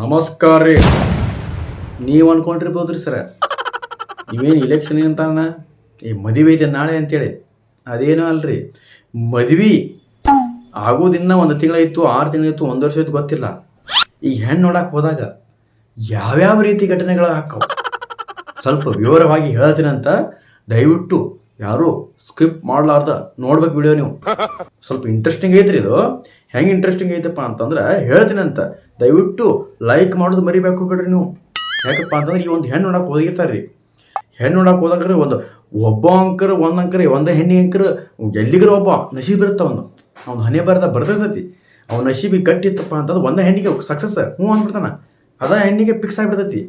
ನಮಸ್ಕಾರ ರೀ. ನೀವು ಅನ್ಕೊಂಡಿರ್ಬೋದ್ರಿ ಸರ, ಇವೇನು ಇಲೆಕ್ಷನ್ ಅಂತಾನ ಈ ಮದುವೆ ಐತೆ ನಾಳೆ ಅಂತೇಳಿ. ಅದೇನೋ ಅಲ್ರಿ, ಮದ್ವೆ ಆಗೋದಿನ್ನ 1 ತಿಂಗಳಾಯಿತು, 6 ತಿಂಗಳಾಯಿತು, 1 ವರ್ಷ ಆಯ್ತು ಗೊತ್ತಿಲ್ಲ. ಈಗ ಹೆಣ್ಣು ನೋಡಕ್ಕೆ ಹೋದಾಗ ಯಾವ್ಯಾವ ರೀತಿ ಘಟನೆಗಳು ಹಾಕವು ಸ್ವಲ್ಪ ವಿವರವಾಗಿ ಹೇಳ್ತೀನಂತ ದಯವಿಟ್ಟು ಯಾರು ಸ್ಕಿಪ್ ಮಾಡಲಾರ್ದ ನೋಡ್ಬೇಕು ವಿಡಿಯೋ. ನೀವು ಸ್ವಲ್ಪ ಇಂಟ್ರೆಸ್ಟಿಂಗ್ ಐತ್ರಿ ಇದು. ಹೆಂಗೆ ಇಂಟ್ರೆಸ್ಟಿಂಗ್ ಐತಪ್ಪ ಅಂತಂದ್ರೆ ಹೇಳ್ತೀನಂತ ದಯವಿಟ್ಟು ಲೈಕ್ ಮಾಡೋದು ಮರಿಬೇಕು ಬಿಡ್ರಿ ನೀವು. ಯಾಕಪ್ಪ ಅಂತಂದ್ರೆ ಈ ಒಂದು ಹೆಣ್ಣು ನೋಡಕ್ಕೆ ಹೋಗಿರ್ತಾರೆ ರೀ. ಹೆಣ್ಣು ನೋಡಕ್ಕೆ ಹೋದಂಕ್ರೆ ಒಬ್ಬ ಒಂದೇ ಹೆಣ್ಣಿ ಅಂಕರ್ ಎಲ್ಲಿಗರ ಒಬ್ಬ ನಶೀಬ್ ಇರುತ್ತೆ. ಅವ್ನು ಹಣೆ ಬರ್ದಿರ್ತೈತಿ. ಅವ್ನ ನಶೀಬಿಗೆ ಗಟ್ಟಿತ್ತಪ್ಪ ಅಂತಂದ್ರೆ ಒಂದೇ ಹೆಣ್ಣಿಗೆ ಸಕ್ಸಸ್ ಅಂದ್ಬಿಡ್ತಾನ. ಅದ ಹೆಣ್ಣಿಗೆ ಫಿಕ್ಸ್ ಆಗಿಬಿಡ್ತೈತಿ.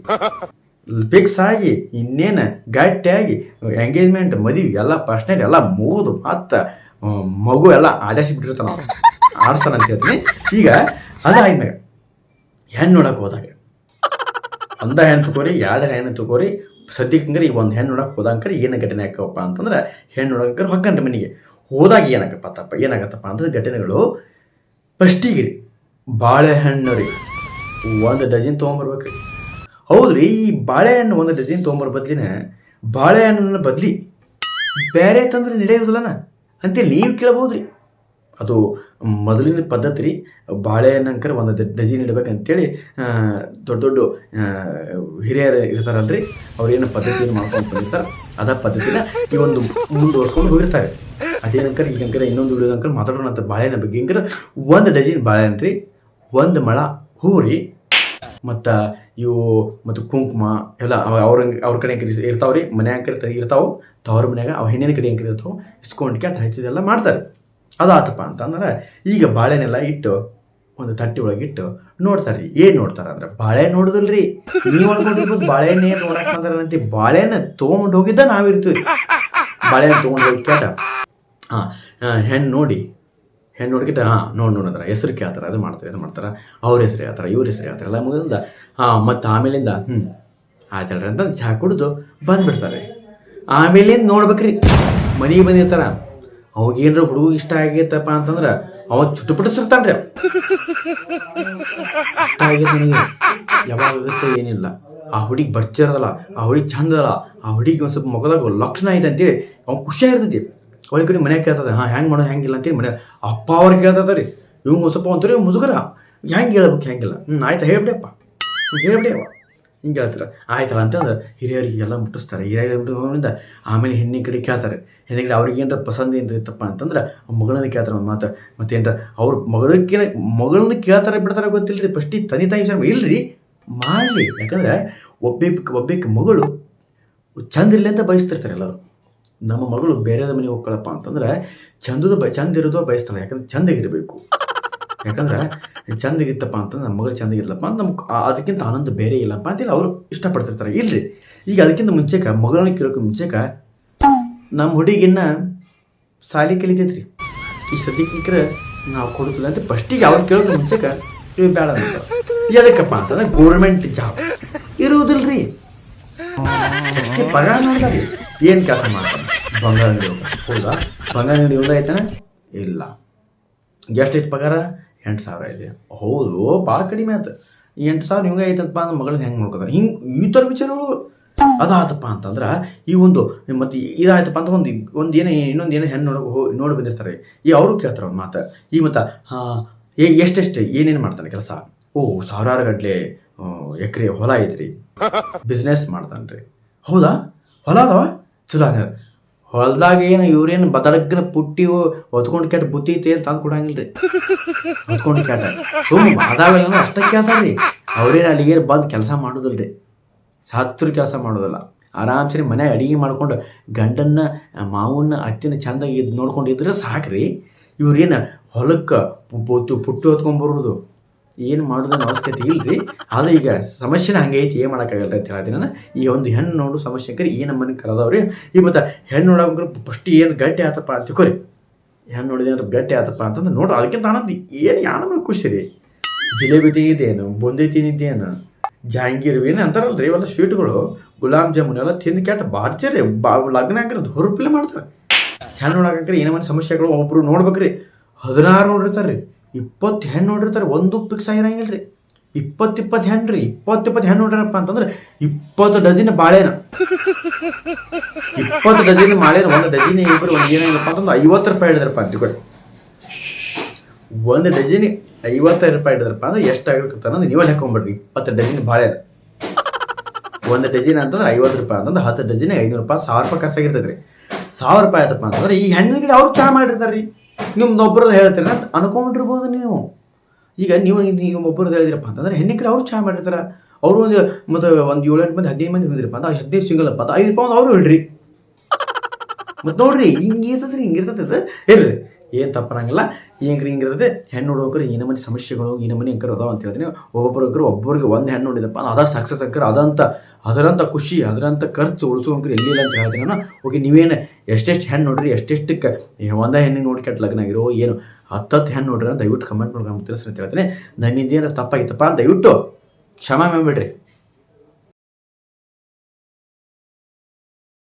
ಫಿಕ್ಸ್ ಆಗಿ ಇನ್ನೇನು ಗಟ್ಟಿಯಾಗಿ ಎಂಗೇಜ್ಮೆಂಟ್ ಮದುವೆ ಎಲ್ಲ ಫಸ್ಟ್ ನೈಟ್ ಎಲ್ಲ ಮುಗಿದು ಮತ್ತು ಮಗು ಎಲ್ಲ ಆಡಿಸ್ಬಿಟ್ಟಿರ್ತಾನ, ಆಡಿಸ್ತಾನ ಅಂತ ಹೇಳ್ತೀನಿ. ಈಗ ಅದಾದ್ಮೇಲೆ ಹೆಣ್ಣು ನೋಡಕ್ಕೆ ಹೋದಾಗ ಒಂದ ಹೆಣ್ಣು ತಗೋರಿ, 2 ಹೆಣ್ಣು ತಗೋರಿ. ಸದ್ಯಕ್ಕಂದ್ರೆ ಈ ಒಂದು ಹೆಣ್ಣು ನೋಡಕ್ಕೆ ಹೋದಂಕ್ರೆ ಏನು ಘಟನೆ ಹಾಕಪ್ಪ ಅಂತಂದ್ರೆ ಹೆಣ್ಣು ನೋಡಕ್ಕೆ ಹೊಕ್ಕಂಡ್ರಿ ಮನೆಗೆ ಹೋದಾಗ ಏನಾಗತ್ತಪ್ಪ ಅಂತಂದ್ರೆ ಘಟನೆಗಳು ಫಸ್ಟಿಗೆ ರೀ ಬಾಳೆಹಣ್ಣು ರೀ 1 ಡಜನ್ ತೊಗೊಂಬರ್ಬೇಕ್ರಿ. ಹೌದ್ರಿ, ಈ ಬಾಳೆಹಣ್ಣು 1 ಡಜನ್ ತೊಗೊಂಬರ್ ಬದ್ಲಿನ ಬಾಳೆಹಣ್ಣನ್ನು ಬದ್ಲಿ ಬೇರೆ ತಂದ್ರೆ ನಡೆಯೋದಿಲ್ಲನ ಅಂತೇಳಿ ನೀವು ಕೇಳ್ಬೋದ್ರಿ. ಅದು ಮೊದಲಿನ ಪದ್ಧತಿ ರೀ. ಬಾಳೆಹಣ್ಣಂಕರ 1 ಡಜನ್ ಇಡ್ಬೇಕಂತೇಳಿ ದೊಡ್ಡ ಹಿರಿಯರು ಇರ್ತಾರಲ್ರಿ, ಅವ್ರೇನು ಪದ್ಧತಿಯನ್ನು ಮಾಡ್ಕೊಂಡು ಬಂದಿರ್ತಾರೆ. ಅದ ಪದ್ಧತಿನ ಈ ಒಂದು ಮುಂದುವರ್ಸ್ಕೊಂಡು ಹೋಗಿರ್ತಾರೆ. ಅದೇನಂಕರ ಈಗಂಕರ ಇನ್ನೊಂದು ವಿಡಿಯೋದಂಕರ ಮಾತಾಡೋಣ ಅಂತ ಬಾಳೆಹಣ್ಣ ಬಗ್ಗೆ. ಹಿಂಕರ 1 ಡಜನ್ ಬಾಳೆಹಣ್ಣು ರೀ, 1 ಮೊಳ ಹೂ ರೀ, ಮತ್ತು ಇವು ಮತ್ತು ಕುಂಕುಮ ಎಲ್ಲ ಅವ್ರ ಕಡೆ ಇರ್ತಾವ್ರಿ. ಮನೆ ಅಂಕರ ಇರ್ತಾವೆ, ತವ್ರ ಮನ್ಯಾಗ ಅವು ಹೆಣ್ಣಿನ ಕಡೆ ಅಂಕರ ಇರ್ತಾವೆ. ಇಸ್ಕೊಂಡು ಕ್ಯಾಟ್ ಹಚ್ಚಿದೆಲ್ಲ ಮಾಡ್ತಾರೆ. ಅದಾತಪ್ಪ ಅಂತಂದ್ರೆ ಈಗ ಬಾಳೆನೆಲ್ಲ ಇಟ್ಟು ಒಂದು ತಟ್ಟೆ ಒಳಗಿಟ್ಟು ನೋಡ್ತಾರೆ ರೀ. ಏನು ನೋಡ್ತಾರೆ ಅಂದ್ರೆ ಬಾಳೆ ನೋಡುದಿಲ್ರಿ. ನೀವು ಅನ್ಕೊಂಡಿರ್ಬೋದು ಬಾಳೆಹಣ್ಣು ಏನು ನೋಡಕ್ಕೆ ಬಂದಾರಂತೆ. ಬಾಳೆಹಣ್ಣು ತೊಗೊಂಡು ಹೋಗಿದ್ದ ನಾವಿರ್ತೀವಿ. ಬಾಳೆಹಣ್ಣು ತೊಗೊಂಡು ಹೋಗಿ ಕ್ಯಾಟ ಹೆಣ್ಣು ನೋಡ್ಕಿಟ್ಟ ನೋಡಿದ್ರೆ ಹೆಸರು ಕೇಳ್ತಾರೆ. ಅದು ಮಾಡ್ತಾರೆ ಅವ್ರ ಹೆಸರು ಹೇಳ್ತಾರೆ, ಇವ್ರ ಹೆಸರು ಹೇಳ್ತಾರೆ ಎಲ್ಲ ಮುಗಿದ. ಮತ್ತು ಆಮೇಲಿಂದ ಆಯ್ತಲ್ರಿ ಅಂತ ಚಹಾ ಕುಡಿದು ಬಂದುಬಿಡ್ತಾರೆ. ಆಮೇಲಿಂದ ನೋಡ್ಬೇಕ್ರಿ ಮನೆಗೆ ಬಂದಿರ್ತಾರ. ಅವಾಗೇನ್ರ ಹುಡುಗ ಇಷ್ಟ ಆಗೈತಪ್ಪ ಅಂತಂದ್ರೆ ಅವ ಚುಟುಪುಟಿಸಿರ್ತಾನೆ ರೀ. ಇಷ್ಟ ಆಗೈತೆ ನನಗೆ ಯಾವಾಗುತ್ತೆ ಏನಿಲ್ಲ, ಆ ಹುಡುಗಿ ಬರ್ಚಿರದಲ್ಲ, ಆ ಹುಡುಗಿ ಚಂದಲ್ಲ, ಆ ಹುಡುಗಿ ಒಂದು ಸ್ವಲ್ಪ ಮುಖದಾಗ ಲಕ್ಷಣ ಐತೆ ಅಂತೇಳಿ ಅವ್ನು ಖುಷಿಯಾಗಿರ್ತೈತಿ. ಅವಳಿ ಕಡೆ ಮನ್ಯಾಗ ಕೇಳ್ತದೆ ಹೆಂಗೆ ಮಾಡೋದು ಹೆಂಗಿಲ್ಲ ಅಂತೇಳಿ ಮನೆ ಅಪ್ಪ ಅವ್ರಿಗೆ ಕೇಳ್ತದ ರೀ. ಇವ್ ಸ್ವಲ್ಪ ಒಂಥರ ಮುಜುಗರ, ಹೆಂಗೆ ಹೇಳ್ಬೇಕು ಹೆಂಗಿಲ್ಲ. ಆಯ್ತಾ ಹೇಳ್ಬಿಡಿಯಪ್ಪ ಹಿಂಗೆ ಹೇಳ್ತಾರೆ. ಆಯ್ತಲ್ಲ ಅಂತಂದ್ರೆ ಹಿರಿಯರಿಗೆಲ್ಲ ಮುಟ್ಟಿಸ್ತಾರೆ. ಹಿರಿಯರಿಂದ ಆಮೇಲೆ ಹೆಣ್ಣಿನ ಕಡೆ ಕೇಳ್ತಾರೆ. ಹೆಣ್ಣಿನ ಕಡೆ ಅವ್ರಿಗೆ ಏನಾರ ಪಸಂದ್ ಏನ್ರಿ ಇತ್ತಪ್ಪ ಅಂತಂದ್ರೆ ಮಗಳನ್ನ ಕೇಳ್ತಾರೆ ಒಂದು ಮಾತು. ಮತ್ತೇನ್ರ ಅವ್ರ ಮಗಳನ್ನ ಕೇಳ್ತಾರೆ ಬಿಡ್ತಾರೆ ಗೊತ್ತಿಲ್ಲ ರೀ. ಫಸ್ಟಿಗೆ ತಂದೆ ತಾಯಿ ವಿಚಾರ ಇಲ್ರಿ ಮಾಡಲಿ. ಯಾಕಂದ್ರೆ ಒಬ್ಬಕ್ಕೆ ಮಗಳು ಚಂದ ಇರಲಿ ಅಂತ ಬಯಸ್ತಿರ್ತಾರೆ ಎಲ್ಲರೂ. ನಮ್ಮ ಮಗಳು ಬೇರೆದ ಮನೆಗೆ ಹೋಗ್ಕೊಳಪ್ಪ ಅಂತಂದ್ರೆ ಚಂದ ಇರೋದು ಬಯಸ್ತಾನೆ. ಯಾಕಂದ್ರೆ ಚಂದಾಗಿರಬೇಕು. ಯಾಕಂದ್ರೆ ಚಂದಾಗಿತ್ತಪ್ಪ ಅಂತಂದ್ರೆ ನಮ್ಮ ಮಗಳು ಚಂದಾಗಿರ್ಲಪ್ಪ ಅಂತ ನಮ್ಗೆ ಅದಕ್ಕಿಂತ ಆನಂದ ಬೇರೆ ಇಲ್ಲಪ್ಪ ಅಂತೇಳಿ ಅವರು ಇಷ್ಟಪಡ್ತಿರ್ತಾರೆ. ಇಲ್ರಿ, ಈಗ ಅದಕ್ಕಿಂತ ಮುಂಚೆಕ ಮಗಳನ್ನ ಕೇಳೋಕೆ ಮುಂಚೆಕ ನಮ್ಮ ಹುಡುಗಿನ ಸಾಲಿ ಕಲಿತೈತ್ರಿ. ಈ ಸದ್ಯಕ್ಕೆ ನಾವು ಕೊಡುತ್ತಿಲ್ಲ ಅಂತ ಫಸ್ಟಿಗೆ ಅವ್ರು ಕೇಳೋಕೆ ಮುಂಚೆಕ ಇವು ಬೇಡ ಅಂತ. ಎದಕ್ಕಪ್ಪ ಅಂತಂದ್ರೆ ಗೋರ್ಮೆಂಟ್ ಜಾಬ್ ಇರುವುದಿಲ್ರಿ. ಅಷ್ಟೇ ಪಗಾರ ನೋಡ್ತಾರೆ. ಏನು ಕೆಲಸ ಮಾಡ್ತಾನೆ? ಬಂಗಾರ ಅಂಗಡಿ ಹೋಗ. ಹೌದಾ, ಬಂಗಾರ ಅಂಗಡಿ ಹೋದಾಯ್ತಾನೆ? ಇಲ್ಲ. ಎಷ್ಟೈತೆ ಪಗಾರ? 8,000 ಇದೆ. ಹೌದು, ಭಾಳ ಕಡಿಮೆ ಆಯ್ತು. 8,000 ನಿಮ್ಗೆ ಐತಂತಪ್ಪ ಅಂದ್ರೆ ಮಗಳನ್ನ ಹೆಂಗೆ ನೋಡ್ಕೋತಾರೆ? ಹಿಂಗೆ ಈ ಥರ ವಿಚಾರಗಳು ಅದಾತಪ್ಪ ಅಂತಂದ್ರೆ ಈ ಒಂದು ಮತ್ತು ಇದಾಯ್ತಪ್ಪ ಅಂತ ಇನ್ನೊಂದು ಏನೋ ಹೆಣ್ಣು ನೋಡಿ ಬಂದಿರ್ತಾರೆ. ಈ ಅವರು ಕೇಳ್ತಾರೆ ಒಂದು ಮಾತು. ಈ ಮತ್ತು ಎಷ್ಟೆಷ್ಟು ಏನೇನು ಮಾಡ್ತಾನೆ ಕೆಲಸ? ಸಾವಿರಾರು ಗಂಟಲೆ ಎಕರೆ ಹೊಲ ಐತ್ರಿ, ಬಿಸ್ನೆಸ್ ಮಾಡ್ತಾನೆ ರೀ. ಹೌದಾ, ಹೊಲ ಅದಾವ ಚಲೋ ಆಗ್ಯದ. ಹೊಲದಾಗ ಏನು ಇವ್ರೇನು ಬದಲಗ್ನ ಪುಟ್ಟಿ ಹೊತ್ಕೊಂಡು ಕ್ಯಾಟ ಬುತ್ತಿ ಐತಿ ಅಂತ ತಂದು ಕೊಡಂಗಿಲ್ಲ ರೀ. ಹೊತ್ಕೊಂಡು ಕ್ಯಾಟ ಅದಾವೆಲ್ಲ ಅಷ್ಟೇ ಕೇಳ್ತಾರೆ ರೀ. ಅವ್ರೇನು ಅಲ್ಲಿಗೆ ಬಂದು ಕೆಲಸ ಮಾಡೋದಿಲ್ಲ ರೀ. ಸಾತ್ರ ಕೆಲಸ ಮಾಡೋದಿಲ್ಲ. ಆರಾಮ್ಸರಿ ಮನೆ ಅಡುಗೆ ಮಾಡ್ಕೊಂಡು ಗಂಡನ್ನ ಮಾವನ್ನ ಅತ್ತಿನ ಚೆಂದಾಗಿ ನೋಡ್ಕೊಂಡಿದ್ರೆ ಸಾಕ್ರಿ. ಇವ್ರೇನು ಹೊಲಕ್ಕೆ ಪುಟ್ಟಿ ಹೊತ್ಕೊಂಡ್ಬರೋದು ಏನು ಮಾಡೋದನ್ನ ಅವಶ್ಯಕತೆ ಇಲ್ರಿ. ಆದರೆ ಈಗ ಸಮಸ್ಯೆನ ಹಂಗೆ ಐತಿ, ಏನು ಮಾಡೋಕ್ಕಾಗಲ್ಲ ಅಂತ ಹೇಳ್ತೀನಿ ನಾನು. ಈ ಒಂದು ಹೆಣ್ಣು ನೋಡು ಸಮಸ್ಯೆ ಈ ನಮ್ಮ ಮನೆಗೆ ಕರೆದವ್ರಿ. ಈ ಮತ್ತು ಹೆಣ್ಣು ನೋಡೋಕೆ ಫಸ್ಟ್ ಏನು ಗಟ್ಟಿ ಆತಪ್ಪ ಅಂತ ತಿಳ್ಕೊರಿ. ಹೆಣ್ಣು ನೋಡಿದೆ ಅಂದ್ರೆ ಗಟ್ಟಿ ಆತಪ್ಪ ಅಂತಂದ್ರೆ ನೋಡ್ರಿ ಅದಕ್ಕಿಂತ ಆನಂದ ಏನು ನಮಗೆ ಖುಷಿ ರೀ. ಜಿಲೇಬಿ ತಿಂದಿದ್ದೇನು, ಬೂಂದಿ ತಿಂದಿದ್ದೇನು, ಜಾಂಗೀರು ಏನು ಅಂತಾರಲ್ರಿ ಇವೆಲ್ಲ ಸ್ವೀಟ್ಗಳು, ಗುಲಾಬ್ ಜಾಮೂನ್ ಎಲ್ಲ ತಿಂದು ಕ್ಯಾಟ ಬಾರ್ಚರಿ ಲಗ್ನ ಹಾಕಿರೋದು ಹೊರಪಿಲೆ ಮಾಡ್ತಾರೆ. ಹೆಣ್ಣು ನೋಡೋಕೆ ಏನೋ ಒಂದು ಸಮಸ್ಯೆಗಳು ಒಬ್ಬರು ನೋಡ್ಬೇಕ್ರಿ. 16 ನೋಡಿರ್ತಾರೆ ರೀ, 20 ಹೆಣ್ಣು ನೋಡಿರ್ತಾರೆ. ಒಂದು ಫಿಕ್ಸ್ ಆಗಿರಂಗಿಲ್ಲ ರೀ. 20 ಹೆಣ್ಣು ರೀ, 20 ಹೆಣ್ಣು ನೋಡ್ಯಾರಪ್ಪ ಅಂತಂದ್ರೆ 20 ಡಜನ್ ಬಾಳೆನ, 20 ಡಜನ್ ಬಾಳೆನ, ಒಂದು ಡಜನ್ ಇಬ್ಬರು ಒಂದು ಏನಾಗಿಲ್ಲಪ್ಪ ಅಂತಂದ್ರೆ 50 ರೂಪಾಯಿ ಹಿಡಿದ್ರಪ್ಪ ಅಂತಿಕೊಳ್ಳಿ. ಒಂದು ಡಜನ್ 50 ರೂಪಾಯಿ ಹಿಡಿದ್ರಪ್ಪ ಅಂದ್ರೆ ಎಷ್ಟಾಗಿರ್ತ ಅನ್ನೋದು ನೀವೇ ಹಾಕೊಂಡ್ಬಿಡ್ರಿ. 20 ಡಜನ್ ಬಾಳೆನ, ಒಂದು ಡಜನ್ ಅಂತಂದ್ರೆ 50 ರೂಪಾಯಿ ಅಂತಂದ್ರೆ 10 ಡಜನ್ 500 ರೂಪಾಯಿ, 1000 ರೂಪಾಯಿ ಖರ್ಚಾಗಿರ್ತದೆ ರೀ. 1000 ರೂಪಾಯಿ ಆಯ್ತಪ್ಪ ಅಂತಂದ್ರೆ ಈ ಹೆಣ್ಣಿನ ಗಿಡ ಅವ್ರು ಚಹಾ ಮಾಡಿರ್ತಾರೆ ರೀ. ನಿಮ್ದೊಬ್ಬರದ್ದು ಹೇಳ್ತೀರ ಅಂತ ಅನ್ಕೊಂಡಿರ್ಬೋದು ನೀವು. ಈಗ ನೀವು ಒಬ್ಬರದ್ದು ಹೇಳಿದ್ರಪ್ಪ ಅಂತಂದ್ರೆ ಹೆಣ್ಣಿನ ಕಡೆ ಅವ್ರು ಚಹಾ ಮಾಡಿರ್ತಾರೆ. ಅವರು ಒಂದು 7-8 ಮಂದಿ 15 ಮಂದಿ ಹೋಗಿದ್ರಪ್ಪ ಅಂತ 15 ಸಿಂಗಲ್ ಅಪ್ಪ ಅಂತ 5 ರೂಪಾಯಿ ಒಂದು ಅವರು ಹೇಳ್ರಿ. ಮತ್ತು ನೋಡ್ರಿ ಹಿಂಗಿರ್ತದೆ ಹೇಳ್ರಿ, ಏನು ತಪ್ಪರಂಗಿಲ್ಲ. ಹಿಂಗಿರ್ತದೆ. ಹೆಣ್ಣು ನೋಡೋಕ್ರೆ ಈ ನಮೂನಿ ಸಮಸ್ಯೆಗಳು ಈ ನಮೂನಿ ಅಂಕರ್ ಅದಾವ ಅಂತ ಹೇಳ್ತೀನಿ. ಒಬ್ಬರಿಗೆ ಒಂದು ಹೆಣ್ಣು ನೋಡಿದಪ್ಪ ಅದ ಸಕ್ಸಸ್ ಅಂಕರ್ ಅದರಂಥ ಖುಷಿ ಅದರಂಥ ಖರ್ಚು ಉಳಿಸೋಂಕ್ರೆ ಎಲ್ಲಿಲ್ಲ ಅಂತ ಹೇಳ್ತೀನಿ ನಾನು. ಓಕೆ, ನೀವೇನು ಎಷ್ಟೆಷ್ಟು ಹೆಣ್ಣು ನೋಡ್ರಿ, ಎಷ್ಟೆಷ್ಟಕ್ಕೆ ಒಂದೇ ಹೆಣ್ಣಿಗೆ ನೋಡಿ ಕೆಟ್ಟ ಲಗ್ನ ಆಗಿರೋ ಏನು 10 ಹೆಣ್ಣು ನೋಡ್ರಿ ಅಂತ ದಯವಿಟ್ಟು ಕಮೆಂಟ್ ಮಾಡ್ಕೊಂಡು ತಿಳಿಸಿ ಅಂತ ಹೇಳ್ತೀನಿ. ನನ್ನಿಂದ ಏನಾರು ತಪ್ಪಾಗಿತ್ತಪ್ಪ ಅಂತ ದಯವಿಟ್ಟು ಕ್ಷಮೆ ಮಾಡ್ಬಿಡ್ರಿ.